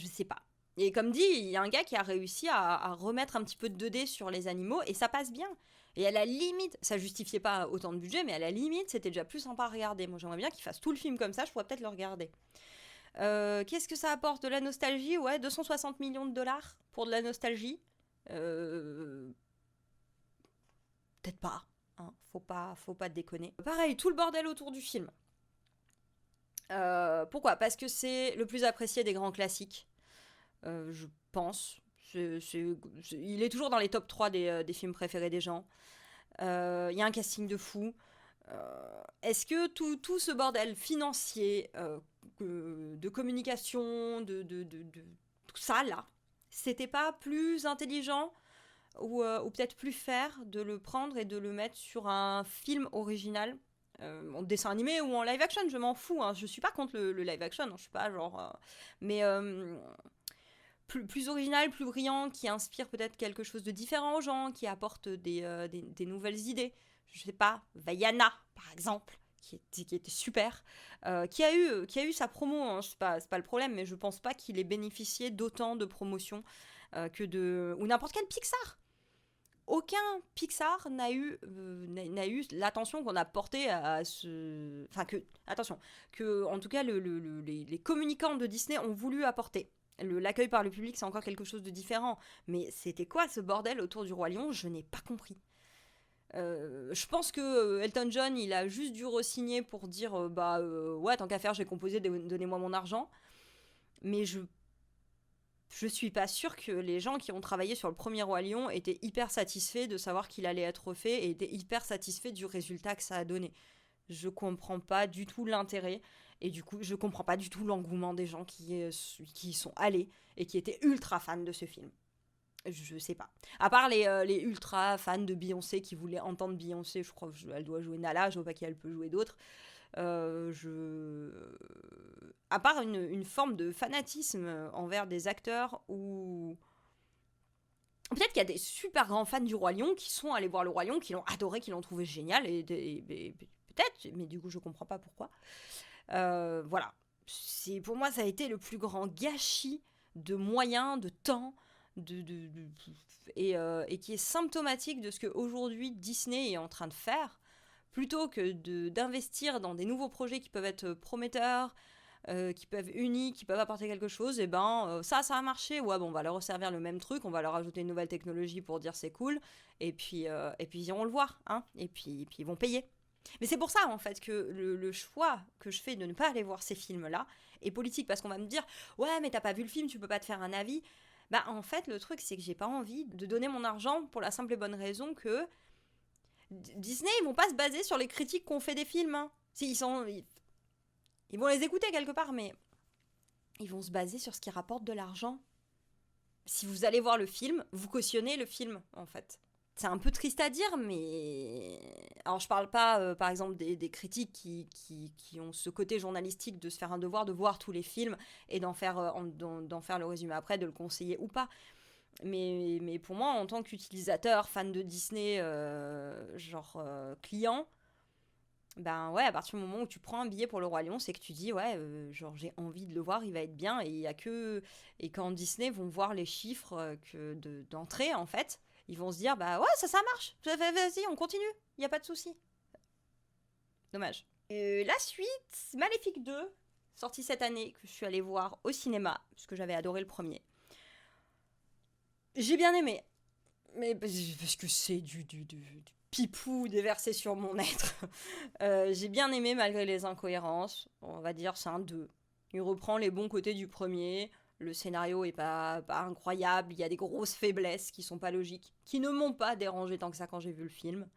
S1: sais pas. Et comme dit, il y a un gars qui a réussi à remettre un petit peu de 2D sur les animaux et ça passe bien. Et à la limite, ça justifiait pas autant de budget, mais à la limite, c'était déjà plus sympa à regarder. Moi, j'aimerais bien qu'il fasse tout le film comme ça, je pourrais peut-être le regarder. Qu'est-ce que ça apporte? De la nostalgie? Ouais, 260 millions de dollars pour de la nostalgie. Peut-être pas. Hein. Faut pas déconner. Pareil, tout le bordel autour du film. Pourquoi? Parce que c'est le plus apprécié des grands classiques. Je pense. Il est toujours dans les top 3 des films préférés des gens. Il y a un casting de fou. Est-ce que tout ce bordel financier, de communication, de tout ça là, c'était pas plus intelligent ou peut-être plus fair de le prendre et de le mettre sur un film original, en dessin animé ou en live action, je m'en fous, hein. Je suis pas contre le live action, hein. Je suis pas genre... mais plus original, plus brillant, qui inspire peut-être quelque chose de différent aux gens, qui apporte des nouvelles idées. Je sais pas, Vaiana, par exemple, qui était super, qui a eu sa promo, hein, c'est pas le problème, mais je pense pas qu'il ait bénéficié d'autant de promotion ou n'importe quel Pixar. Aucun Pixar n'a eu l'attention qu'on a portée à ce... Enfin, attention, que en tout cas les communicants de Disney ont voulu apporter. L'accueil par le public, c'est encore quelque chose de différent. Mais c'était quoi ce bordel autour du Roi Lion? Je n'ai pas compris. Je pense que Elton John, il a juste dû re-signer pour dire ouais, tant qu'à faire, j'ai composé, donnez-moi mon argent. Mais je suis pas sûre que les gens qui ont travaillé sur le premier Roi Lion étaient hyper satisfaits de savoir qu'il allait être refait et étaient hyper satisfaits du résultat que ça a donné. Je comprends pas du tout l'intérêt. Et du coup, je comprends pas du tout l'engouement des gens qui y sont allés et qui étaient ultra fans de ce film. Je sais pas. À part les ultra fans de Beyoncé qui voulaient entendre Beyoncé, je crois qu'elle doit jouer Nala, je vois pas qui elle peut jouer d'autres. À part une forme de fanatisme envers des acteurs ou... Peut-être qu'il y a des super grands fans du Roi Lion qui sont allés voir le Roi Lion, qui l'ont adoré, qui l'ont trouvé génial, et peut-être, mais du coup je comprends pas pourquoi. Voilà. Pour moi, ça a été le plus grand gâchis de moyens, de temps, et qui est symptomatique de ce qu'aujourd'hui Disney est en train de faire. Plutôt que d'investir dans des nouveaux projets qui peuvent être prometteurs, qui peuvent uniques, qui peuvent apporter quelque chose, et ça a marché. Ouais, bon, on va leur resservir le même truc, on va leur ajouter une nouvelle technologie pour dire c'est cool, et puis ils iront le voir, hein, et puis ils vont payer. Mais c'est pour ça, en fait, que le choix que je fais de ne pas aller voir ces films-là est politique, parce qu'on va me dire « Ouais, mais t'as pas vu le film, tu peux pas te faire un avis. » Bah, en fait, le truc, c'est que j'ai pas envie de donner mon argent pour la simple et bonne raison que Disney, ils vont pas se baser sur les critiques qu'on fait des films. Hein. Ils vont les écouter quelque part, mais ils vont se baser sur ce qui rapporte de l'argent. Si vous allez voir le film, vous cautionnez le film, en fait. c'est un peu triste à dire, mais... Alors, je parle pas, par exemple, des critiques qui ont ce côté journalistique de se faire un devoir de voir tous les films et d'en faire le résumé après, de le conseiller ou pas. Mais pour moi, en tant qu'utilisateur, fan de Disney, client, ben ouais, à partir du moment où tu prends un billet pour le Roi Lion, c'est que tu dis, ouais, genre j'ai envie de le voir, il va être bien, et il y a que... Et quand Disney vont voir les chiffres d'entrée, en fait, ils vont se dire, bah ouais, ça marche, vas-y, on continue, il n'y a pas de souci. Dommage. La suite, Maléfique 2, sortie cette année, que je suis allée voir au cinéma, parce que j'avais adoré le premier. J'ai bien aimé, mais parce que c'est du pipou déversé sur mon être. J'ai bien aimé malgré les incohérences, on va dire c'est un 2. Il reprend les bons côtés du premier, le scénario est pas incroyable, il y a des grosses faiblesses qui sont pas logiques, qui ne m'ont pas dérangé tant que ça quand j'ai vu le film.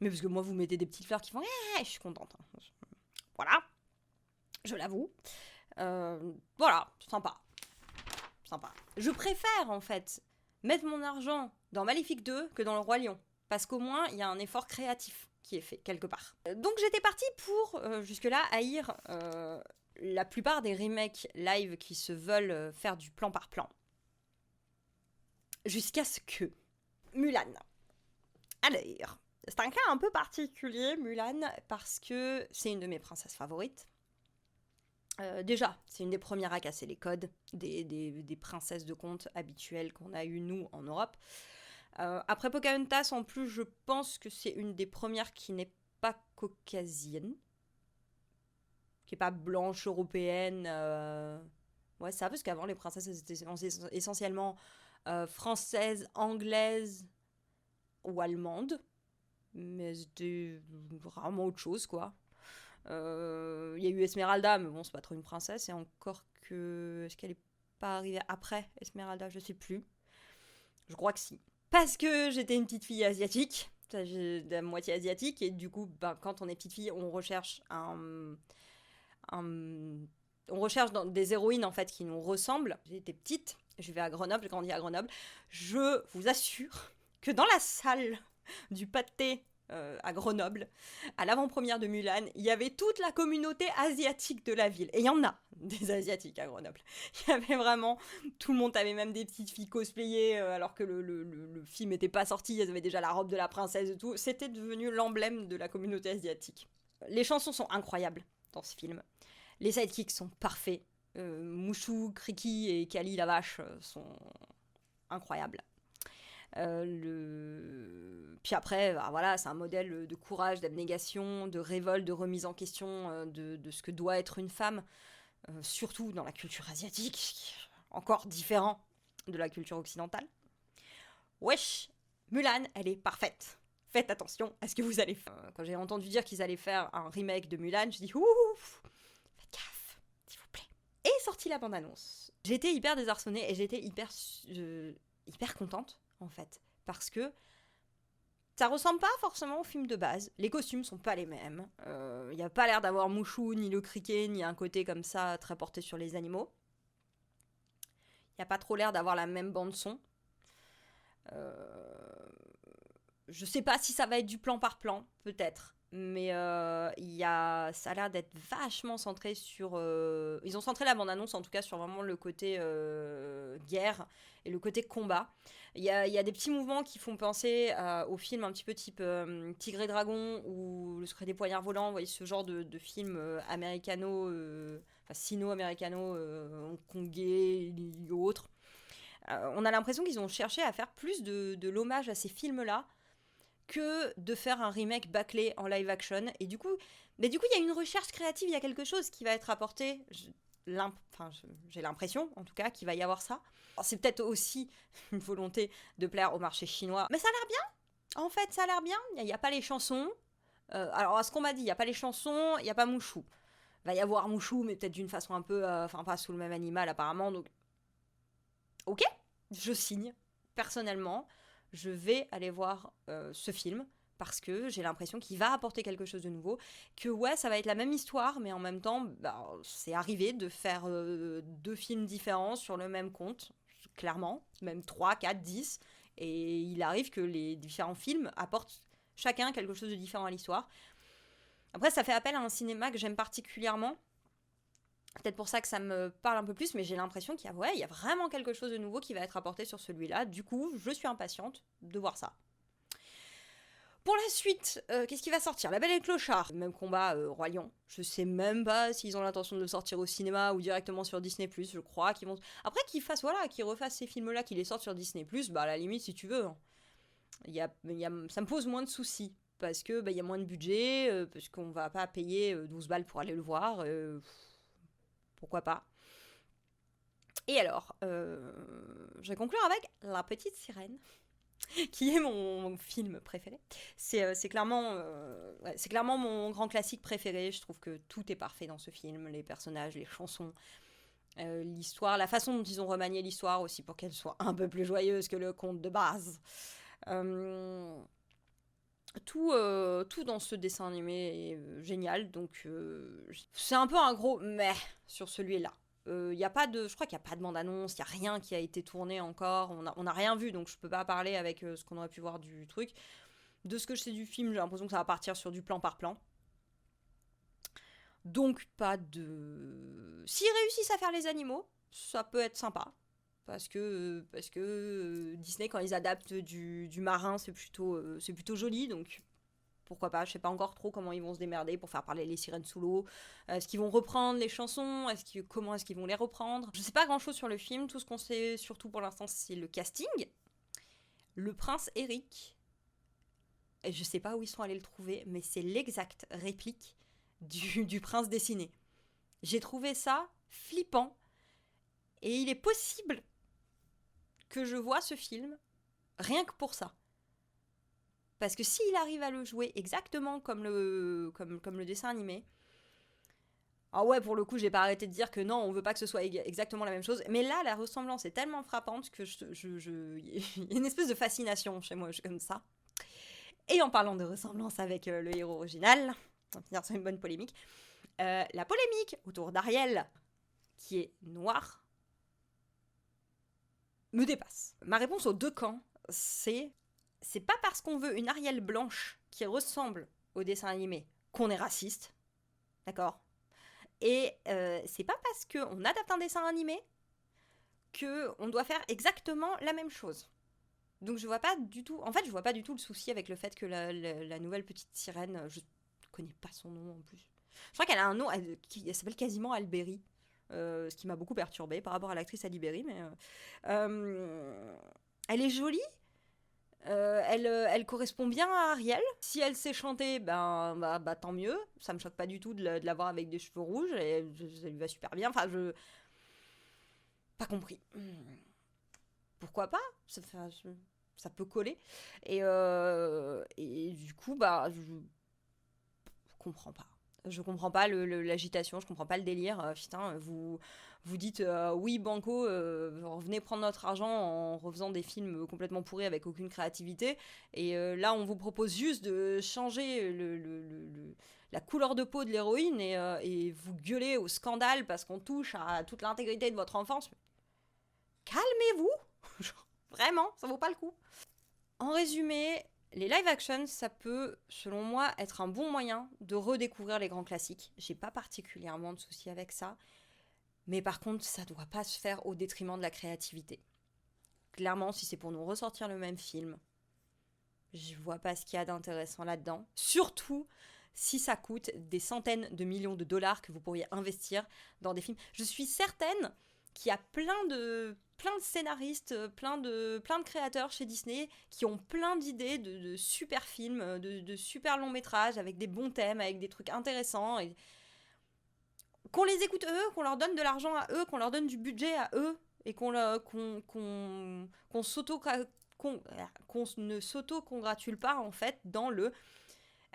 S1: Mais parce que moi vous mettez des petites fleurs qui font je suis contente. Voilà, je l'avoue. Voilà, sympa. Je préfère en fait mettre mon argent dans Maléfique 2 que dans le Roi Lion. Parce qu'au moins, il y a un effort créatif qui est fait, quelque part. Donc j'étais partie pour, jusque-là, haïr la plupart des remakes live qui se veulent faire du plan par plan. Jusqu'à ce que... Mulan. Alors, c'est un cas un peu particulier, Mulan, parce que c'est une de mes princesses favorites. Déjà, c'est une des premières à casser les codes des princesses de contes habituelles qu'on a eues, nous, en Europe. Après Pocahontas, en plus, je pense que c'est une des premières qui n'est pas caucasienne, qui n'est pas blanche européenne. Ouais, ça, parce qu'avant, les princesses étaient essentiellement françaises, anglaises ou allemandes, mais c'était rarement autre chose, quoi. Il y a eu Esmeralda, mais bon, c'est pas trop une princesse, et encore que... Est-ce qu'elle est pas arrivée après Esmeralda? Je sais plus. Je crois que si. Parce que j'étais une petite fille asiatique, de moitié asiatique, et du coup, quand on est petite fille, on recherche on recherche des héroïnes en fait qui nous ressemblent. J'étais petite, je vais à Grenoble, j'ai grandi à Grenoble. Je vous assure que dans la salle du pâté à Grenoble, à l'avant-première de Mulan, il y avait toute la communauté asiatique de la ville. Et il y en a des asiatiques à Grenoble. Il y avait vraiment... Tout le monde avait même des petites filles cosplayées, alors que le film n'était pas sorti, elles avaient déjà la robe de la princesse et tout. C'était devenu l'emblème de la communauté asiatique. Les chansons sont incroyables dans ce film. Les sidekicks sont parfaits. Mouchou, Kriki et Kali la vache sont incroyables. Puis après, voilà, c'est un modèle de courage, d'abnégation, de révolte, de remise en question de ce que doit être une femme, surtout dans la culture asiatique, qui est encore différent de la culture occidentale. Wesh, Mulan, elle est parfaite. Faites attention à ce que vous allez faire. Quand j'ai entendu dire qu'ils allaient faire un remake de Mulan, je dis ouf, faites gaffe, s'il vous plaît. Et sorti la bande-annonce. J'étais hyper désarçonnée et j'étais hyper contente, en fait, parce que ça ressemble pas forcément au film de base. Les costumes sont pas les mêmes. Y a pas l'air d'avoir Mouchou, ni le criquet, ni un côté comme ça très porté sur les animaux. Y a pas trop l'air d'avoir la même bande-son. Je sais pas si ça va être du plan par plan, peut-être. Mais ça a l'air d'être vachement centré sur... Ils ont centré la bande-annonce, en tout cas, sur vraiment le côté guerre et le côté combat. Il y a des petits mouvements qui font penser au film un petit peu type Tigre et Dragon ou Le Secret des Poignards Volants. Vous voyez, ce genre de film sino-américano, hongkongais et autres. On a l'impression qu'ils ont cherché à faire plus de l'hommage à ces films-là que de faire un remake bâclé en live action. Et du coup, il y a une recherche créative, il y a quelque chose qui va être apporté. J'ai l'impression, en tout cas, qu'il va y avoir ça. Alors, c'est peut-être aussi une volonté de plaire au marché chinois. Mais ça a l'air bien. En fait, ça a l'air bien. Il n'y a pas les chansons. Alors, à ce qu'on m'a dit, il n'y a pas les chansons, il n'y a pas Mouchou. Il va y avoir Mouchou, mais peut-être d'une façon un peu... pas sous le même animal, apparemment. Donc, ok, je signe. Personnellement, je vais aller voir ce film parce que j'ai l'impression qu'il va apporter quelque chose de nouveau, que ouais, ça va être la même histoire, mais en même temps, c'est arrivé de faire 2 films différents sur le même conte, clairement, même 3, 4, 10, Et il arrive que les différents films apportent chacun quelque chose de différent à l'histoire. Après, ça fait appel à un cinéma que j'aime particulièrement. Peut-être pour ça que ça me parle un peu plus, mais j'ai l'impression qu'il y a vraiment quelque chose de nouveau qui va être apporté sur celui-là. Du coup, je suis impatiente de voir ça. Pour la suite, qu'est-ce qui va sortir? La Belle et le Clochard. Même combat, Roi Lion. Je sais même pas s'ils ont l'intention de le sortir au cinéma ou directement sur Disney+. Je crois qu'ils vont... Après qu'ils refassent ces films-là, qu'ils les sortent sur Disney+, bah à la limite, si tu veux. Hein. Ça me pose moins de soucis. Parce que y a moins de budget, parce qu'on va pas payer 12 balles pour aller le voir. Pourquoi pas. Et alors, je vais conclure avec La Petite Sirène. Qui est mon film préféré. C'est clairement mon grand classique préféré. Je trouve que tout est parfait dans ce film. Les personnages, les chansons, l'histoire, la façon dont ils ont remanié l'histoire aussi pour qu'elle soit un peu plus joyeuse que le conte de base. Tout dans ce dessin animé est génial. Donc c'est un peu un gros meh sur celui-là. Je crois qu'il n'y a pas de bande-annonce, il n'y a rien qui a été tourné encore, on n'a rien vu, donc je peux pas parler avec ce qu'on aurait pu voir du truc. De ce que je sais du film, j'ai l'impression que ça va partir sur du plan par plan. Donc pas de... S'ils réussissent à faire les animaux, ça peut être sympa. Parce que Disney, quand ils adaptent du marin, c'est plutôt joli, donc... Pourquoi pas, je sais pas encore trop comment ils vont se démerder pour faire parler les sirènes sous l'eau. Est-ce qu'ils vont reprendre les chansons? Comment est-ce qu'ils vont les reprendre? Je sais pas grand chose sur le film, tout ce qu'on sait surtout pour l'instant c'est le casting. Le prince Eric, et je sais pas où ils sont allés le trouver, mais c'est l'exacte réplique du prince dessiné. J'ai trouvé ça flippant, et il est possible que je vois ce film rien que pour ça. Parce que s'il arrive à le jouer exactement comme le dessin animé, ah ouais, pour le coup, j'ai pas arrêté de dire que non, on veut pas que ce soit exactement la même chose. Mais là, la ressemblance est tellement frappante que il y a une espèce de fascination chez moi, comme ça. Et en parlant de ressemblance avec le héros original, on va finir sur une bonne polémique. La polémique autour d'Ariel, qui est noire, me dépasse. Ma réponse aux deux camps, c'est pas parce qu'on veut une Ariel blanche qui ressemble au dessin animé qu'on est raciste, d'accord? Et c'est pas parce qu'on adapte un dessin animé qu'on doit faire exactement la même chose. Donc je vois pas du tout le souci avec le fait que la nouvelle petite sirène, je connais pas son nom en plus. Je crois qu'elle a un nom, elle s'appelle quasiment Alberi, ce qui m'a beaucoup perturbée par rapport à l'actrice Ali Berry, mais elle est jolie. Elle correspond bien à Ariel. Si elle sait chanter, bah, tant mieux. Ça me choque pas du tout de la voir avec des cheveux rouges. Et ça lui va super bien. Enfin, pas compris. Pourquoi pas? Ça peut coller. Et du coup, je comprends pas. Je comprends pas l'agitation, je comprends pas le délire. Putain, vous dites oui, Banco, venez prendre notre argent en refaisant des films complètement pourris avec aucune créativité. Et là, on vous propose juste de changer la couleur de peau de l'héroïne et vous gueulez au scandale parce qu'on touche à toute l'intégrité de votre enfance. Calmez-vous. Vraiment, ça vaut pas le coup. En résumé, les live action, ça peut, selon moi, être un bon moyen de redécouvrir les grands classiques. J'ai pas particulièrement de soucis avec ça. Mais par contre, ça doit pas se faire au détriment de la créativité. Clairement, si c'est pour nous ressortir le même film, je vois pas ce qu'il y a d'intéressant là-dedans. Surtout si ça coûte des centaines de millions de dollars que vous pourriez investir dans des films. Je suis certaine qu'il y a plein de scénaristes, plein de créateurs chez Disney qui ont plein d'idées de super films, de super longs métrages avec des bons thèmes, avec des trucs intéressants. Et qu'on les écoute eux, qu'on leur donne de l'argent à eux, qu'on leur donne du budget à eux et qu'on ne s'auto-congratule pas en fait dans le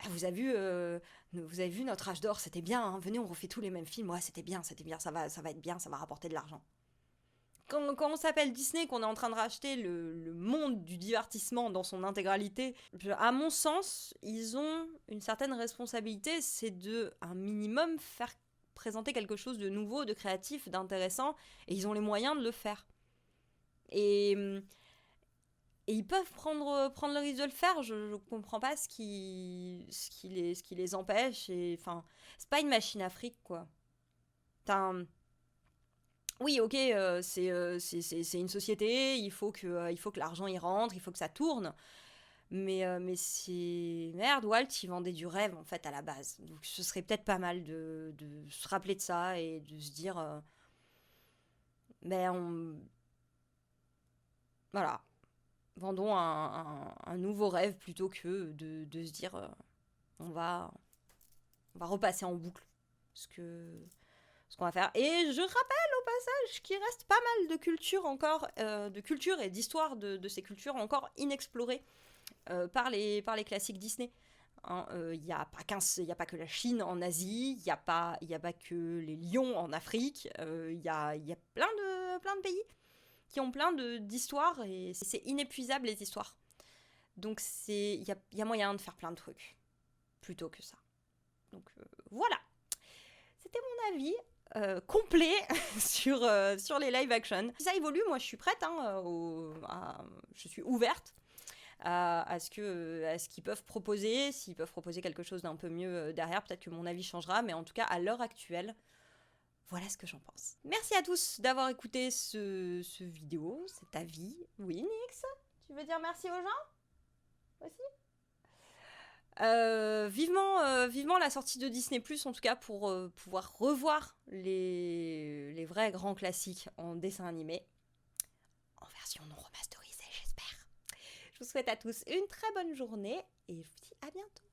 S1: vous avez vu notre âge d'or, c'était bien, hein, venez on refait tous les mêmes films, ouais c'était bien, ça va être bien, ça va rapporter de l'argent. Quand on s'appelle Disney, qu'on est en train de racheter le monde du divertissement dans son intégralité, à mon sens, ils ont une certaine responsabilité, c'est de, un minimum, faire présenter quelque chose de nouveau, de créatif, d'intéressant, et ils ont les moyens de le faire. Et et ils peuvent prendre le risque de le faire. Je comprends pas ce qui les empêche. Et enfin, c'est pas une machine à fric, quoi. T'as Oui, ok, c'est une société, il faut que l'argent y rentre, il faut que ça tourne. Mais c'est... Merde, Walt, il vendait du rêve, en fait, à la base. Donc ce serait peut-être pas mal de se rappeler de ça et de se dire... ben, Voilà, vendons un nouveau rêve plutôt que de se dire... on va, on va repasser en boucle ce qu'on va faire. Et je rappelle au passage qu'il reste pas mal de culture encore, de culture et d'histoire de ces cultures encore inexplorées par les classiques Disney. Il n'y a, y a pas que la Chine en Asie, il y a pas que les lions en Afrique, y a plein de pays qui ont d'histoires et c'est inépuisable les histoires. Donc il y a moyen de faire plein de trucs plutôt que ça. Donc voilà, c'était mon avis complet sur les live action. Si ça évolue, moi je suis prête, je suis ouverte à ce qu'ils peuvent proposer. S'ils peuvent proposer quelque chose d'un peu mieux derrière, peut-être que mon avis changera, mais en tout cas, à l'heure actuelle, voilà ce que j'en pense. Merci à tous d'avoir écouté ce vidéo, cet avis. Oui, Nix, tu veux dire merci aux gens aussi? Vivement la sortie de Disney+, en tout cas, pour pouvoir revoir les vrais grands classiques en dessin animé, en version non remasterisée, j'espère. Je vous souhaite à tous une très bonne journée et je vous dis à bientôt.